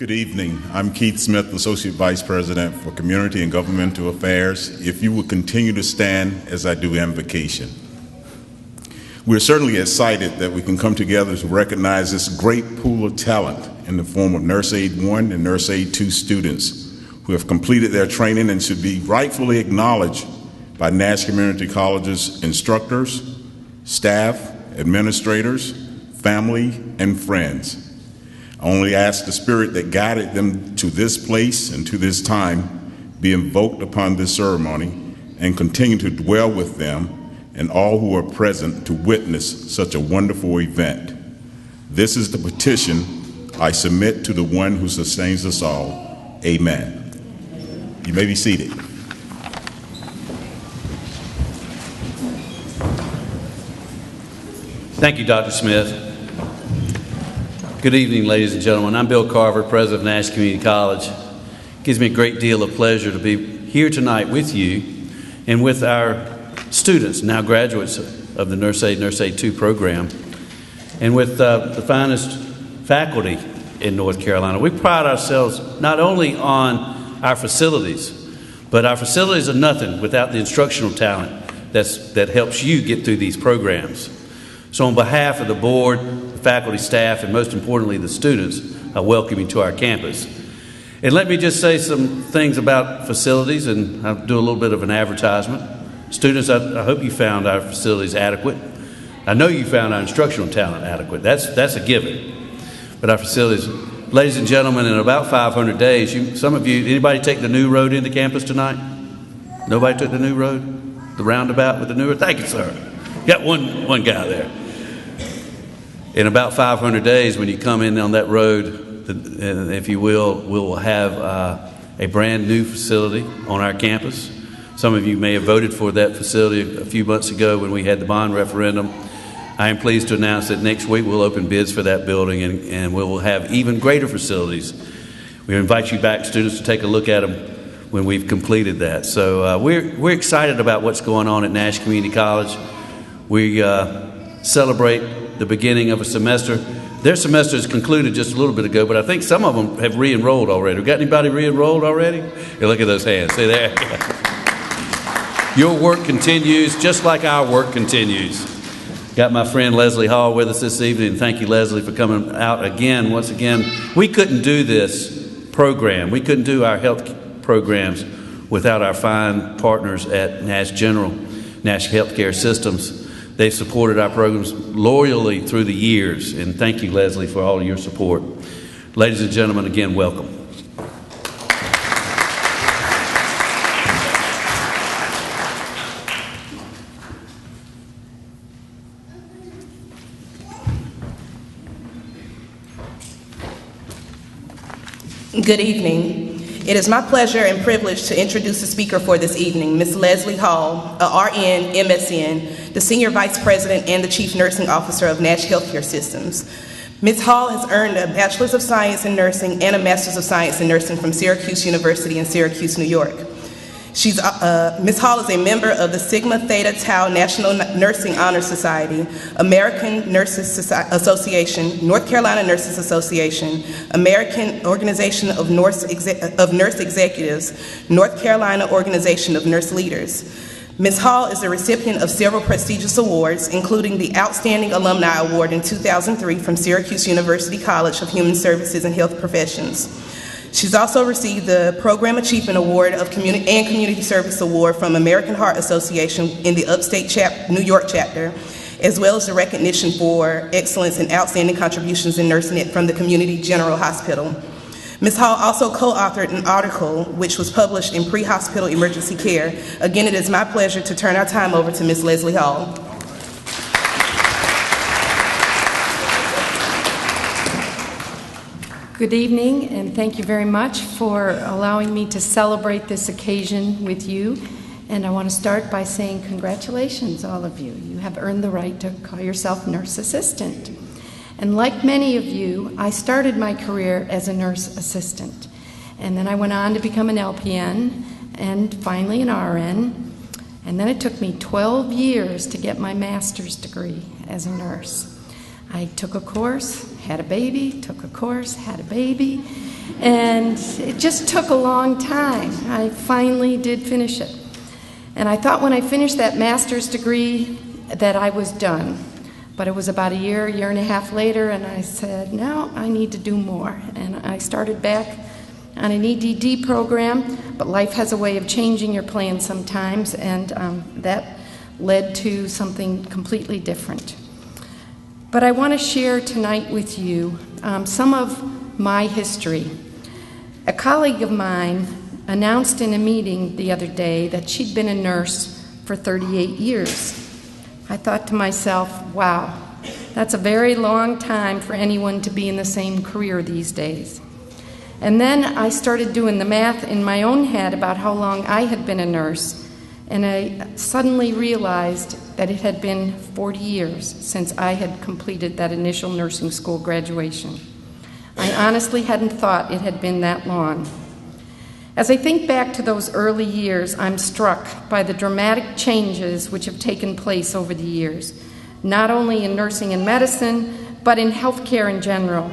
Good evening. I'm Keith Smith, Associate Vice President for Community and Governmental Affairs. If you would continue to stand as I do invocation. We're certainly excited that we can come together to recognize this great pool of talent in the form of Nurse Aide 1 and Nurse Aide 2 students who have completed their training and should be rightfully acknowledged by Nash Community College's instructors, staff, administrators, family, and friends. I only ask the spirit that guided them to this place and to this time be invoked upon this ceremony and continue to dwell with them and all who are present to witness such a wonderful event. This is the petition I submit to the one who sustains us all. Amen. You may be seated. Thank you, Dr. Smith. Good evening, ladies and gentlemen. I'm Bill Carver, President of Nash Community College. It gives me a great deal of pleasure to be here tonight with you and with our students, now graduates of the Nurse Aide 2 program, and with the finest faculty in North Carolina. We pride ourselves not only on our facilities, but our facilities are nothing without the instructional talent that helps you get through these programs. So on behalf of the board, the faculty, staff, and most importantly the students, I welcome you to our campus. And let me just say some things about facilities, and I'll do a little bit of an advertisement. Students, I hope you found our facilities adequate. I know you found our instructional talent adequate. That's a given. But our facilities, ladies and gentlemen, in about 500 days, some of you, anybody take the new road into campus tonight? Nobody took the new road? The roundabout with the new road? Thank you, sir. Got one guy there. In about 500 days, when you come in on that road, if you will, we'll have a brand new facility on our campus. Some of you may have voted for that facility a few months ago when we had the bond referendum. I am pleased to announce that next week we'll open bids for that building and we will have even greater facilities. We invite you back, students, to take a look at them when we've completed that. So we're excited about what's going on at Nash Community College. We celebrate the beginning of a semester. Their semester has concluded just a little bit ago, but I think some of them have re-enrolled already. We got anybody re-enrolled already? Hey, look at those hands. See there? Your work continues just like our work continues. Got my friend Leslie Hall with us this evening. Thank you, Leslie, for coming out again. Once again, we couldn't do this program. We couldn't do our health programs without our fine partners at Nash General, Nash Healthcare Systems. They've supported our programs loyally through the years, and thank you, Leslie, for all of your support. Ladies and gentlemen, again, welcome. Good evening. It is my pleasure and privilege to introduce the speaker for this evening, Ms. Leslie Hall, a RN, MSN, the Senior Vice President and the Chief Nursing Officer of Nash Healthcare Systems. Ms. Hall has earned a Bachelor's of Science in Nursing and a Master's of Science in Nursing from Syracuse University in Syracuse, New York. Ms. Hall is a member of the Sigma Theta Tau National Nursing Honor Society, American Nurses Association, North Carolina Nurses Association, American Organization of Nurse Executives, North Carolina Organization of Nurse Leaders. Ms. Hall is the recipient of several prestigious awards, including the Outstanding Alumni Award in 2003 from Syracuse University College of Human Services and Health Professions. She's also received the Program Achievement Award and Community Service Award from American Heart Association in the Upstate New York chapter, as well as the recognition for excellence and outstanding contributions in nursing from the Community General Hospital. Ms. Hall also co-authored an article which was published in Pre-Hospital Emergency Care. Again, it is my pleasure to turn our time over to Ms. Leslie Hall. Good evening, and thank you very much for allowing me to celebrate this occasion with you. And I want to start by saying congratulations, all of you. You have earned the right to call yourself nurse assistant. And like many of you, I started my career as a nurse assistant. And then I went on to become an LPN, and finally an RN. And then it took me 12 years to get my master's degree as a nurse. I took a course, had a baby, took a course, had a baby, and it just took a long time. I finally did finish it. And I thought when I finished that master's degree that I was done. But it was about a year and a half later, and I said, no, I need to do more. And I started back on an EDD program, but life has a way of changing your plans sometimes, and that led to something completely different. But I want to share tonight with you some of my history. A colleague of mine announced in a meeting the other day that she'd been a nurse for 38 years. I thought to myself, wow, that's a very long time for anyone to be in the same career these days. And then I started doing the math in my own head about how long I had been a nurse, and I suddenly realized that it had been 40 years since I had completed that initial nursing school graduation. I honestly hadn't thought it had been that long. As I think back to those early years, I'm struck by the dramatic changes which have taken place over the years, not only in nursing and medicine, but in healthcare in general.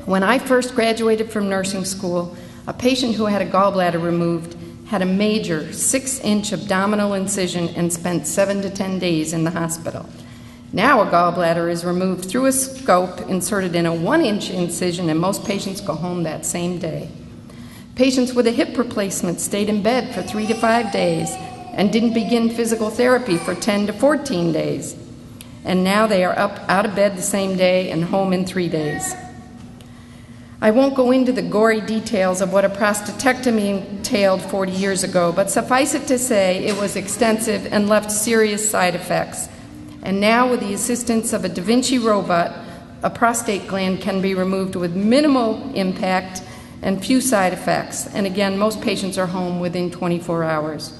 When I first graduated from nursing school, a patient who had a gallbladder removed had a major 6-inch abdominal incision and spent 7 to 10 days in the hospital. Now a gallbladder is removed through a scope inserted in a 1-inch incision, and most patients go home that same day. Patients with a hip replacement stayed in bed for 3 to 5 days and didn't begin physical therapy for 10 to 14 days. And now they are up out of bed the same day and home in 3 days. I won't go into the gory details of what a prostatectomy entailed 40 years ago, but suffice it to say it was extensive and left serious side effects. And now, with the assistance of a Da Vinci robot, a prostate gland can be removed with minimal impact and few side effects. And again, most patients are home within 24 hours.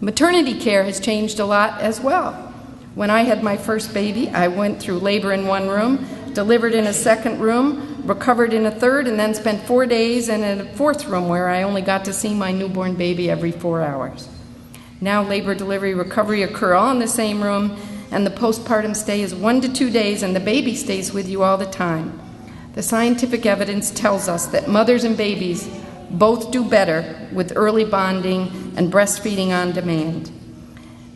Maternity care has changed a lot as well. When I had my first baby, I went through labor in one room, delivered in a second room, recovered in a third, and then spent 4 days in a fourth room where I only got to see my newborn baby every 4 hours. Now labor, delivery, recovery occur all in the same room, and the postpartum stay is 1 to 2 days, and the baby stays with you all the time. The scientific evidence tells us that mothers and babies both do better with early bonding and breastfeeding on demand.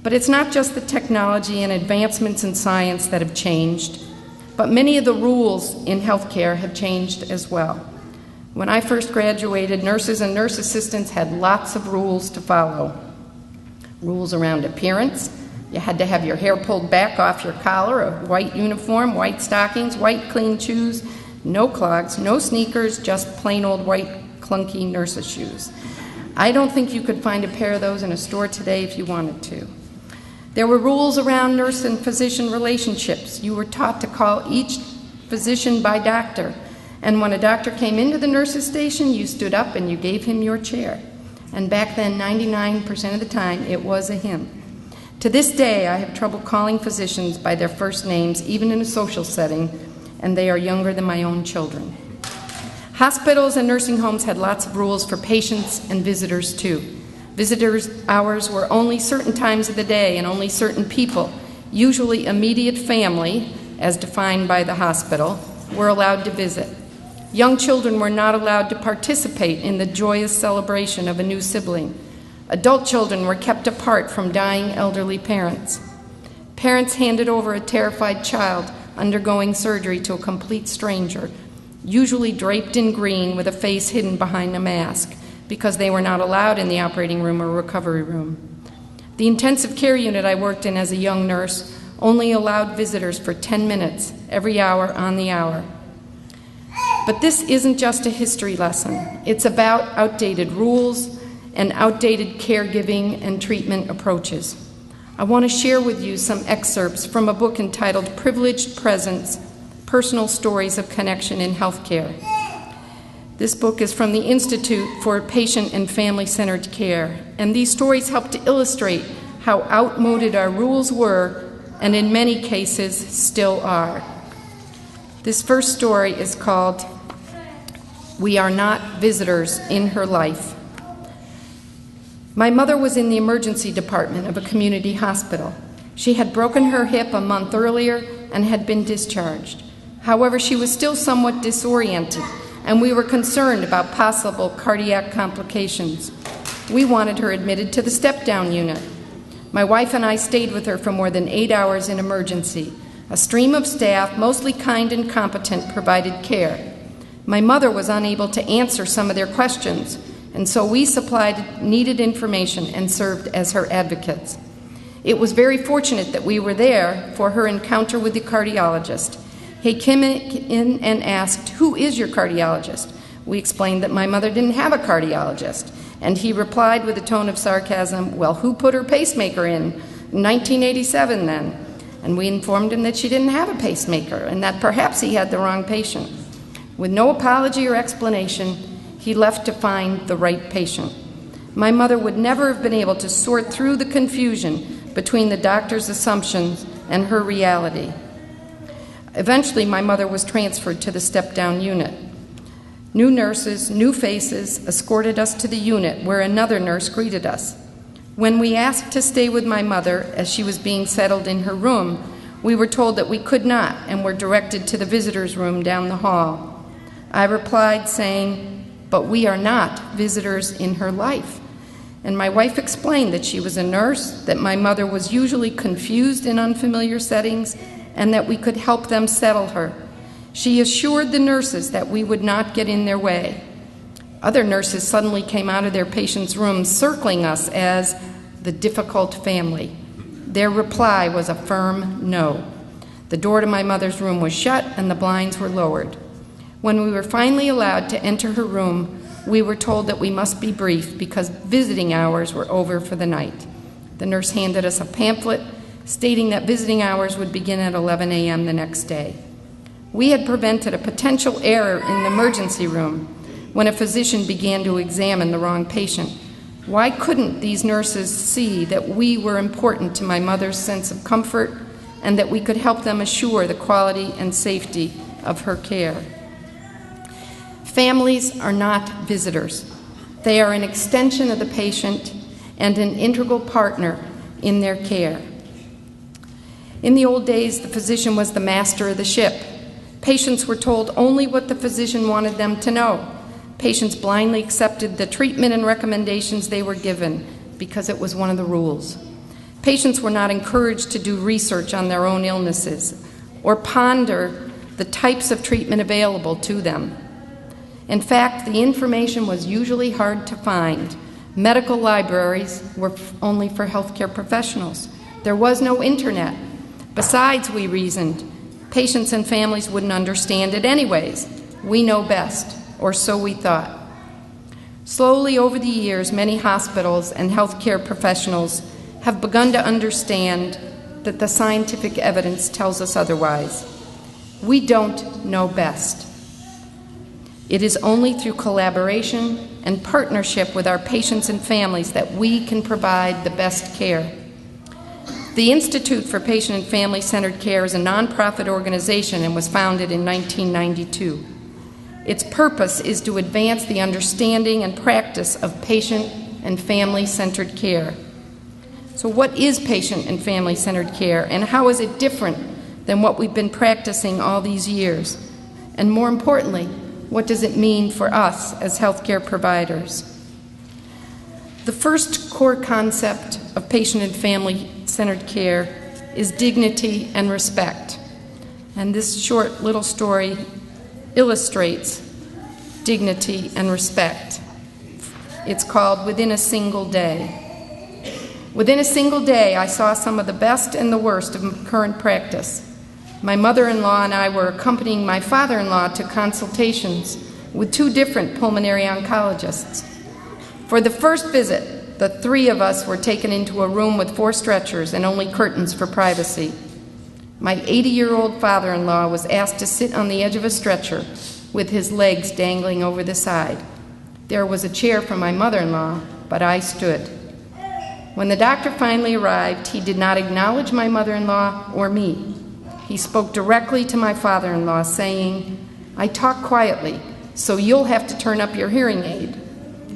But it's not just the technology and advancements in science that have changed, but many of the rules in healthcare have changed as well. When I first graduated, nurses and nurse assistants had lots of rules to follow. Rules around appearance. You had to have your hair pulled back off your collar, a white uniform, white stockings, white clean shoes, no clogs, no sneakers, just plain old white clunky nurse's shoes. I don't think you could find a pair of those in a store today if you wanted to. There were rules around nurse and physician relationships. You were taught to call each physician by doctor, and when a doctor came into the nurse's station, you stood up and you gave him your chair. And back then, 99% of the time, it was a him. To this day, I have trouble calling physicians by their first names, even in a social setting, and they are younger than my own children. Hospitals and nursing homes had lots of rules for patients and visitors, too. Visitors' hours were only certain times of the day and only certain people, usually immediate family, as defined by the hospital, were allowed to visit. Young children were not allowed to participate in the joyous celebration of a new sibling. Adult children were kept apart from dying elderly parents. Parents handed over a terrified child undergoing surgery to a complete stranger, usually draped in green with a face hidden behind a mask, because they were not allowed in the operating room or recovery room. The intensive care unit I worked in as a young nurse only allowed visitors for 10 minutes every hour on the hour. But this isn't just a history lesson. It's about outdated rules and outdated caregiving and treatment approaches. I want to share with you some excerpts from a book entitled Privileged Presence: Personal Stories of Connection in Healthcare. This book is from the Institute for Patient and Family-Centered Care, and these stories help to illustrate how outmoded our rules were, and in many cases still are. This first story is called "We Are Not Visitors in Her Life." My mother was in the emergency department of a community hospital. She had broken her hip a month earlier, and had been discharged. However, she was still somewhat disoriented, and we were concerned about possible cardiac complications. We wanted her admitted to the step-down unit. My wife and I stayed with her for more than 8 hours in emergency. A stream of staff, mostly kind and competent, provided care. My mother was unable to answer some of their questions, and so we supplied needed information and served as her advocates. It was very fortunate that we were there for her encounter with the cardiologist. He came in and asked, "Who is your cardiologist?" We explained that my mother didn't have a cardiologist, and he replied with a tone of sarcasm, "Well, who put her pacemaker in 1987 then?" And we informed him that she didn't have a pacemaker and that perhaps he had the wrong patient. With no apology or explanation, he left to find the right patient. My mother would never have been able to sort through the confusion between the doctor's assumptions and her reality. Eventually, my mother was transferred to the step-down unit. New nurses, new faces, escorted us to the unit where another nurse greeted us. When we asked to stay with my mother as she was being settled in her room, we were told that we could not and were directed to the visitors' room down the hall. I replied saying, "But we are not visitors in her life." And my wife explained that she was a nurse, that my mother was usually confused in unfamiliar settings, and that we could help them settle her. She assured the nurses that we would not get in their way. Other nurses suddenly came out of their patients' rooms circling us as the difficult family. Their reply was a firm no. The door to my mother's room was shut and the blinds were lowered. When we were finally allowed to enter her room, we were told that we must be brief because visiting hours were over for the night. The nurse handed us a pamphlet stating that visiting hours would begin at 11 a.m. the next day. We had prevented a potential error in the emergency room when a physician began to examine the wrong patient. Why couldn't these nurses see that we were important to my mother's sense of comfort and that we could help them assure the quality and safety of her care? Families are not visitors. They are an extension of the patient and an integral partner in their care. In the old days, the physician was the master of the ship. Patients were told only what the physician wanted them to know. Patients blindly accepted the treatment and recommendations they were given because it was one of the rules. Patients were not encouraged to do research on their own illnesses or ponder the types of treatment available to them. In fact, the information was usually hard to find. Medical libraries were only for healthcare professionals. There was no internet. Besides, we reasoned, patients and families wouldn't understand it anyways. We know best, or so we thought. Slowly over the years, many hospitals and healthcare professionals have begun to understand that the scientific evidence tells us otherwise. We don't know best. It is only through collaboration and partnership with our patients and families that we can provide the best care. The Institute for Patient and Family-Centered Care is a nonprofit organization and was founded in 1992. Its purpose is to advance the understanding and practice of patient and family-centered care. So what is patient and family-centered care, and how is it different than what we've been practicing all these years? And more importantly, what does it mean for us as healthcare providers? The first core concept of patient and family-centered care is dignity and respect. And this short little story illustrates dignity and respect. It's called Within a Single Day. Within a single day, I saw some of the best and the worst of current practice. My mother-in-law and I were accompanying my father-in-law to consultations with two different pulmonary oncologists. For the first visit, the three of us were taken into a room with 4 stretchers and only curtains for privacy. My 80-year-old father-in-law was asked to sit on the edge of a stretcher with his legs dangling over the side. There was a chair for my mother-in-law, but I stood. When the doctor finally arrived, he did not acknowledge my mother-in-law or me. He spoke directly to my father-in-law, saying, "I talk quietly, so you'll have to turn up your hearing aid."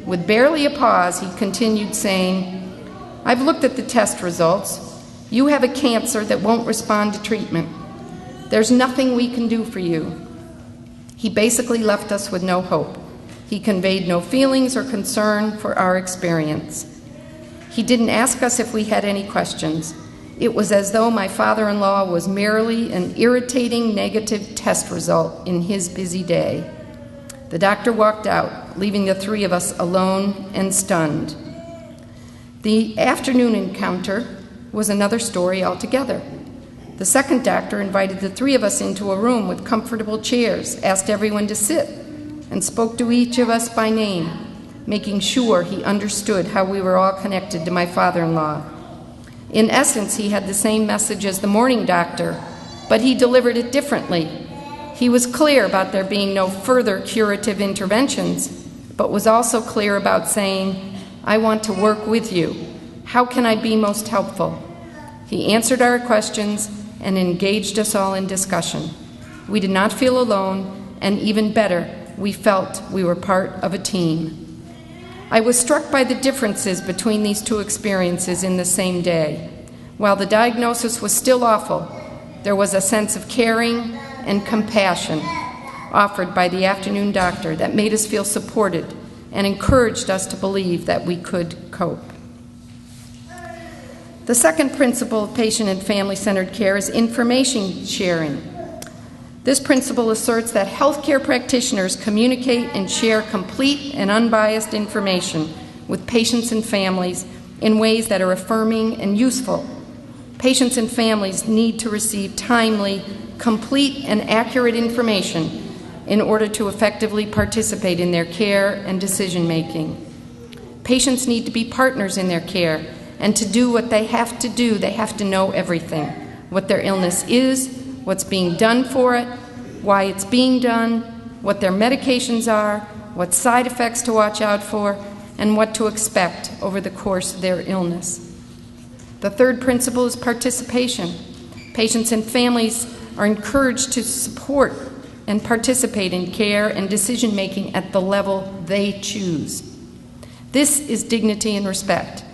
With barely a pause, he continued saying, "I've looked at the test results. You have a cancer that won't respond to treatment. "There's nothing we can do for you." He basically left us with no hope. He conveyed no feelings or concern for our experience. He didn't ask us if we had any questions. It was as though my father-in-law was merely an irritating negative test result in his busy day. The doctor walked out, leaving the three of us alone and stunned. The afternoon encounter was another story altogether. The second doctor invited the three of us into a room with comfortable chairs, asked everyone to sit, and spoke to each of us by name, making sure he understood how we were all connected to my father-in-law. In essence, he had the same message as the morning doctor, but he delivered it differently. He was clear about there being no further curative interventions, but was also clear about saying, "I want to work with you. How can I be most helpful?" He answered our questions and engaged us all in discussion. We did not feel alone, and even better, we felt we were part of a team. I was struck by the differences between these two experiences in the same day. While the diagnosis was still awful, there was a sense of caring and compassion offered by the afternoon doctor that made us feel supported and encouraged us to believe that we could cope. The second principle of patient and family-centered care is information sharing. This principle asserts that healthcare practitioners communicate and share complete and unbiased information with patients and families in ways that are affirming and useful. Patients and families need to receive timely, complete, and accurate information in order to effectively participate in their care and decision-making. Patients need to be partners in their care, and to do what they have to do, they have to know everything: what their illness is, what's being done for it, why it's being done, what their medications are, what side effects to watch out for, and what to expect over the course of their illness. The third principle is participation. Patients and families are encouraged to support and participate in care and decision-making at the level they choose. This is dignity and respect,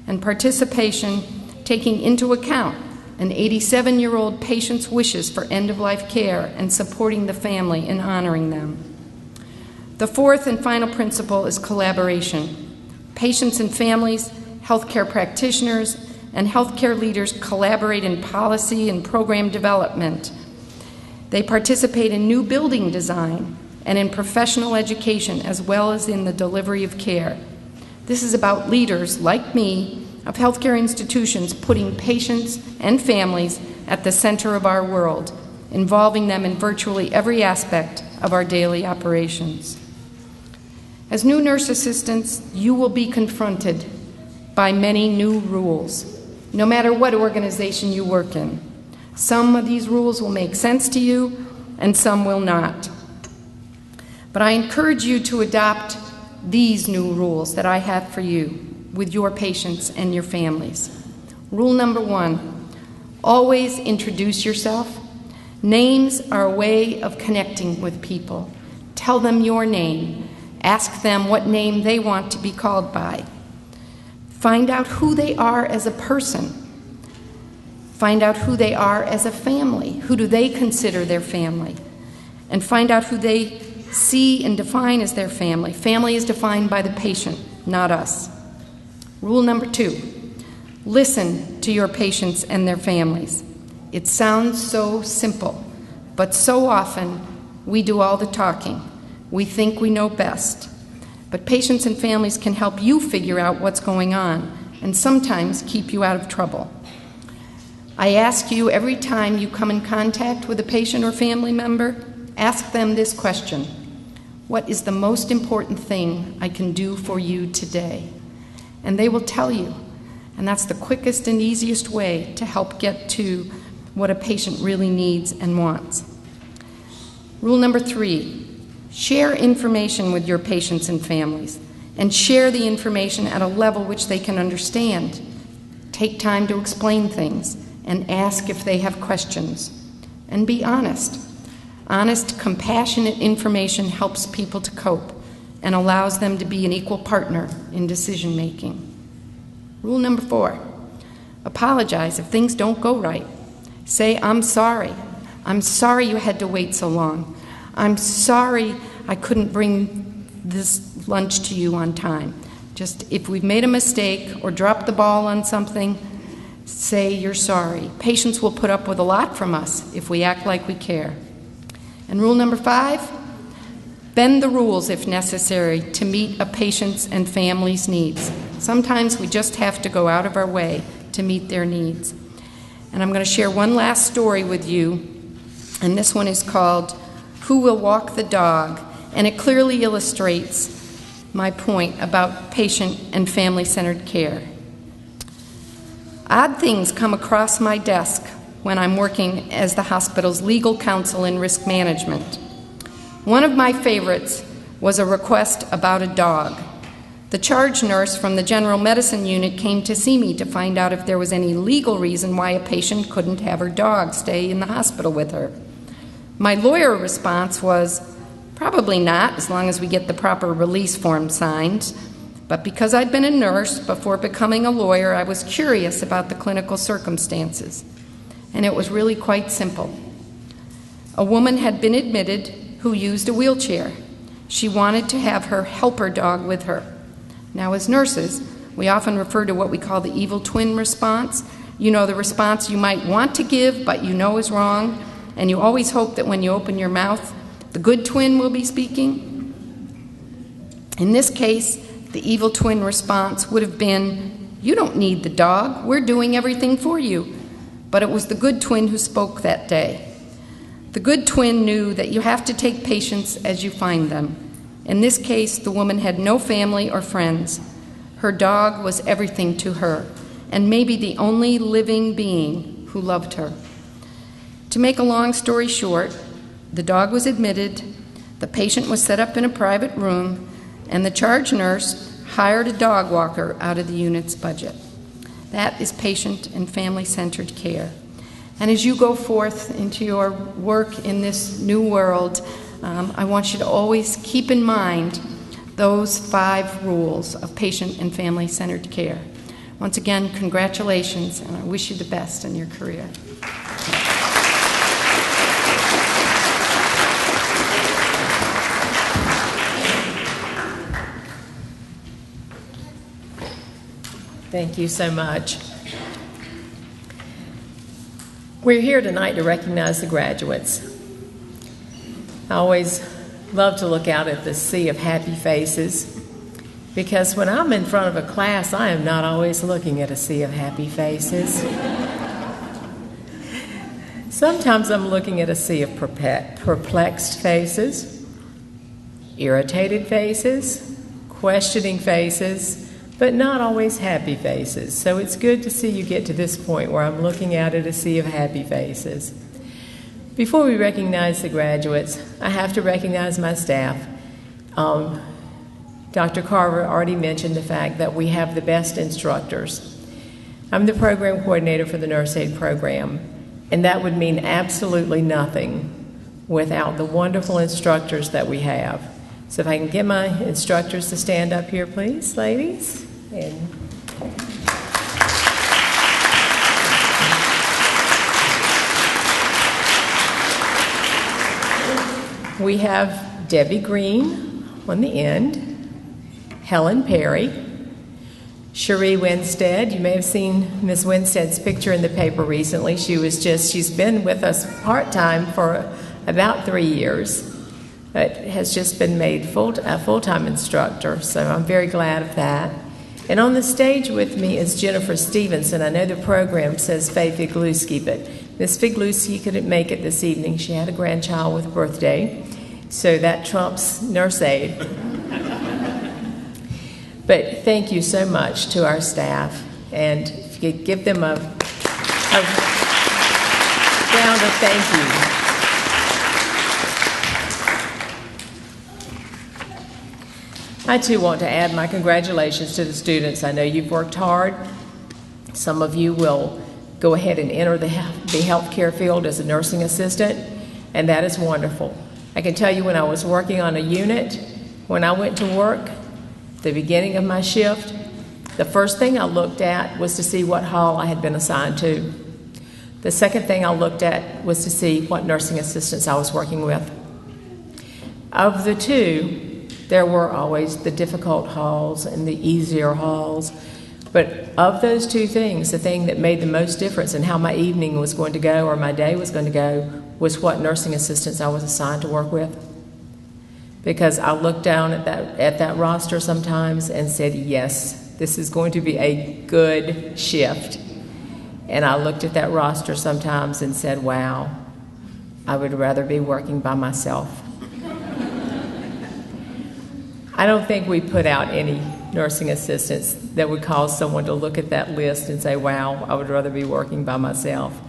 and participation taking into account an 87-year-old patient's wishes for end-of-life care and supporting the family in honoring them. The fourth and final principle is collaboration. Patients and families, healthcare practitioners, and healthcare leaders collaborate in policy and program development. They participate in new building design and in professional education, as well as in the delivery of care. This is about leaders like me of healthcare institutions putting patients and families at the center of our world, involving them in virtually every aspect of our daily operations. As new nurse assistants, you will be confronted by many new rules, no matter what organization you work in. Some of these rules will make sense to you, and some will not. But I encourage you to adopt these new rules that I have for you with your patients and your families. Rule number 1, always introduce yourself. Names are a way of connecting with people. Tell them your name. Ask them what name they want to be called by. Find out who they are as a person. Find out who they are as a family. Who do they consider their family? And find out who they see and define as their family. Family is defined by the patient, not us. Rule number 2, listen to your patients and their families. It sounds so simple, but so often we do all the talking. We think we know best. But patients and families can help you figure out what's going on and sometimes keep you out of trouble. I ask you every time you come in contact with a patient or family member, ask them this question: what is the most important thing I can do for you today? And they will tell you, and that's the quickest and easiest way to help get to what a patient really needs and wants. Rule number 3, share information with your patients and families, and share the information at a level which they can understand. Take time to explain things and ask if they have questions. And be honest. Honest, compassionate information helps people to cope and allows them to be an equal partner in decision-making. Rule number 4, apologize if things don't go right. Say, I'm sorry. I'm sorry you had to wait so long. I'm sorry I couldn't bring this lunch to you on time. Just if we've made a mistake or dropped the ball on something, say you're sorry. Patients will put up with a lot from us if we act like we care. And rule number 5, bend the rules if necessary to meet a patient's and family's needs. Sometimes we just have to go out of our way to meet their needs. And I'm going to share one last story with you, and this one is called Who Will Walk the Dog? And it clearly illustrates my point about patient and family-centered care. Odd things come across my desk when I'm working as the hospital's legal counsel in risk management. One of my favorites was a request about a dog. The charge nurse from the general medicine unit came to see me to find out if there was any legal reason why a patient couldn't have her dog stay in the hospital with her. My lawyer response was, probably not, as long as we get the proper release form signed. But because I'd been a nurse before becoming a lawyer, I was curious about the clinical circumstances. And it was really quite simple. A woman had been admitted who used a wheelchair. She wanted to have her helper dog with her. Now, as nurses, we often refer to what we call the evil twin response. You know, the response you might want to give, but you know is wrong, and you always hope that when you open your mouth, the good twin will be speaking. In this case, the evil twin response would have been, you don't need the dog, we're doing everything for you. But it was the good twin who spoke that day. The good twin knew that you have to take patients as you find them. In this case, the woman had no family or friends. Her dog was everything to her, and maybe the only living being who loved her. To make a long story short, the dog was admitted, the patient was set up in a private room, and the charge nurse hired a dog walker out of the unit's budget. That is patient and family-centered care. And as you go forth into your work in this new world, I want you to always keep in mind those 5 rules of patient and family-centered care. Once again, congratulations, and I wish you the best in your career. Thank you so much. We're here tonight to recognize the graduates. I always love to look out at the sea of happy faces, because when I'm in front of a class, I am not always looking at a sea of happy faces. Sometimes I'm looking at a sea of perplexed faces, irritated faces, questioning faces, but not always happy faces. So it's good to see you get to this point where I'm looking out at a sea of happy faces. Before we recognize the graduates, I have to recognize my staff. Dr. Carver already mentioned the fact that we have the best instructors. I'm the program coordinator for the Nurse Aide program, and that would mean absolutely nothing without the wonderful instructors that we have. So if I can get my instructors to stand up here, please, ladies. And we have Debbie Green on the end, Helen Perry, Cherie Winstead. You may have seen Ms. Winstead's picture in the paper recently. She's been with us part-time for about 3 years, but has just been made a full-time instructor, so I'm very glad of that. And on the stage with me is Jennifer Stevenson. I know the program says Faye Figluski, but Ms. Figluski couldn't make it this evening. She had a grandchild with a birthday, so that trumps Nurse Aide. But thank you so much to our staff, and if you could give them a round of thank you. I too want to add my congratulations to the students. I know you've worked hard. Some of you will go ahead and enter the healthcare field as a nursing assistant, and that is wonderful. I can tell you when I was working on a unit, when I went to work, the beginning of my shift, the first thing I looked at was to see what hall I had been assigned to. The second thing I looked at was to see what nursing assistants I was working with. Of the two, there were always the difficult halls and the easier halls. But of those two things, the thing that made the most difference in how my evening was going to go or my day was going to go was what nursing assistants I was assigned to work with. Because I looked down at that roster sometimes and said, yes, this is going to be a good shift. And I looked at that roster sometimes and said, wow, I would rather be working by myself. I don't think we put out any nursing assistants that would cause someone to look at that list and say, wow, I would rather be working by myself.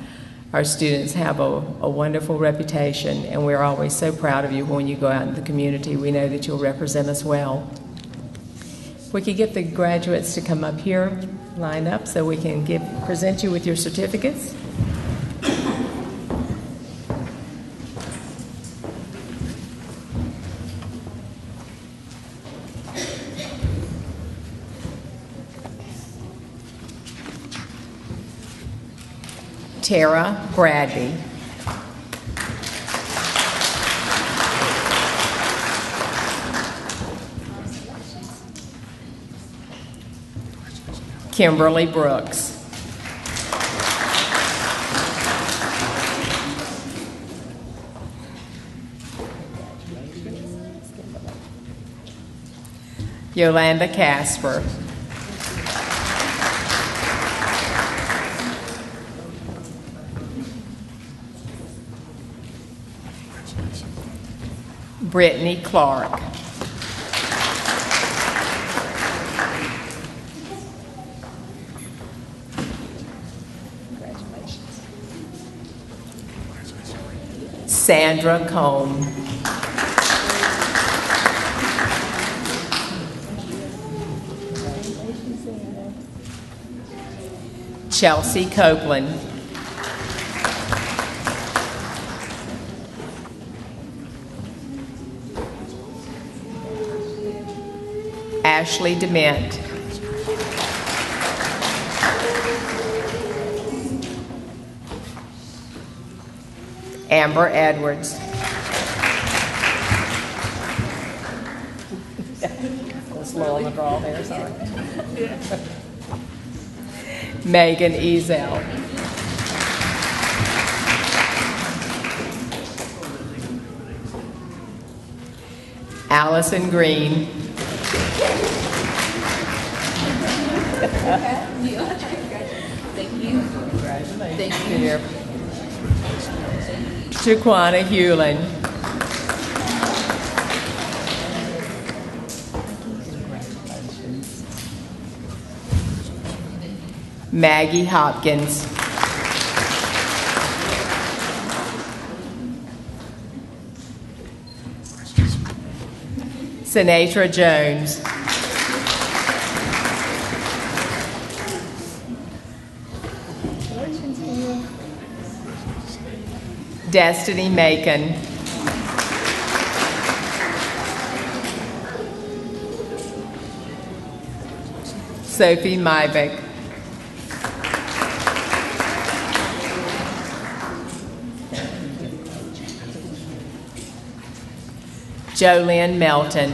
Our students have a wonderful reputation, and we're always so proud of you when you go out in the community. We know that you'll represent us well. If we could get the graduates to come up here, line up, so we can present you with your certificates. Tara Bradby. Kimberly Brooks. Yolanda Casper. Brittany Clark. Sandra Combe. Chelsea Copeland. Ashley Dement. Amber Edwards. A slow on the draw there, sorry. Megan Ezel. Allison Green. Thank you. Thank you. Jaquana Hewlin. Maggie Hopkins. Sinatra Jones. Destiny Macon. Sophie Mybeck. Jolynn Melton.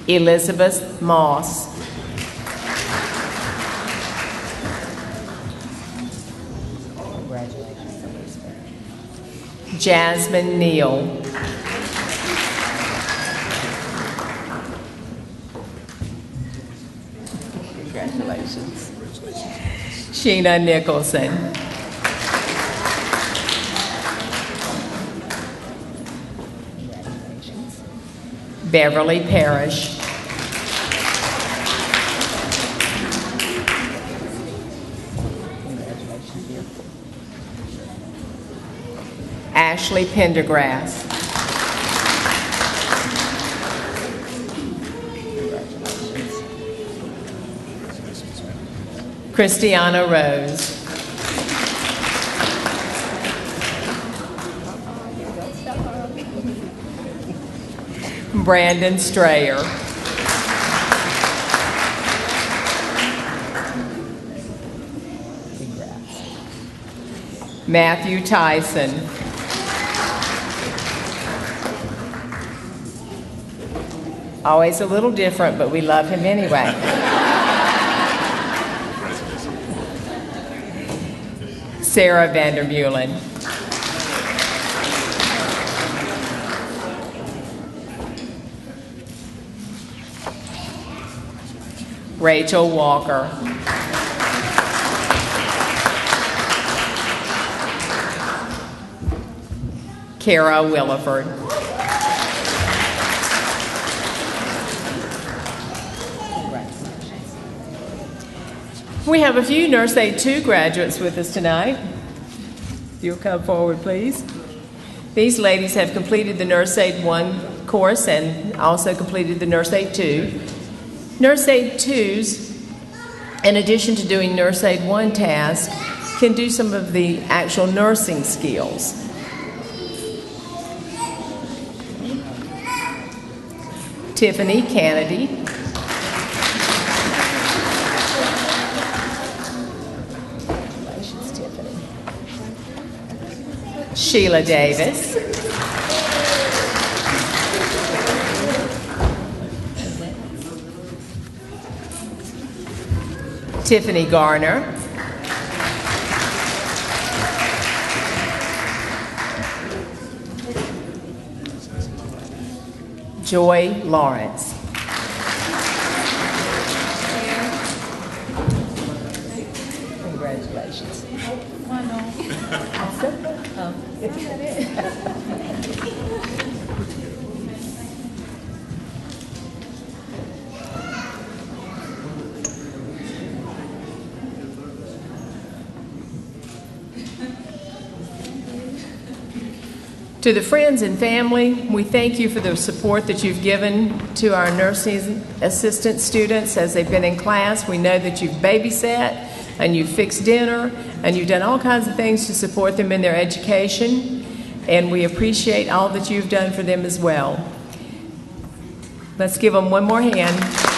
Elizabeth Moss. Jasmine Neal. Congratulations. Sheena Nicholson. Beverly Parrish. Ashley Pendergrass. Christiana Rose. Brandon Strayer. Matthew Tyson. Always a little different, but we love him anyway. Sarah Vandermeulen. Rachel Walker. Kara Williford. We have a few Nurse Aide 2 graduates with us tonight. If you'll come forward, please. These ladies have completed the Nurse Aide 1 course and also completed the Nurse Aide 2. Nurse Aide 2s, in addition to doing Nurse Aide 1 tasks, can do some of the actual nursing skills. Tiffany Kennedy. Congratulations, Tiffany. Sheila Davis. Tiffany Garner. Joy Lawrence. Congratulations. To the friends and family, we thank you for the support that you've given to our nursing assistant students as they've been in class. We know that you've babysat and you've fixed dinner and you've done all kinds of things to support them in their education, and we appreciate all that you've done for them as well. Let's give them one more hand.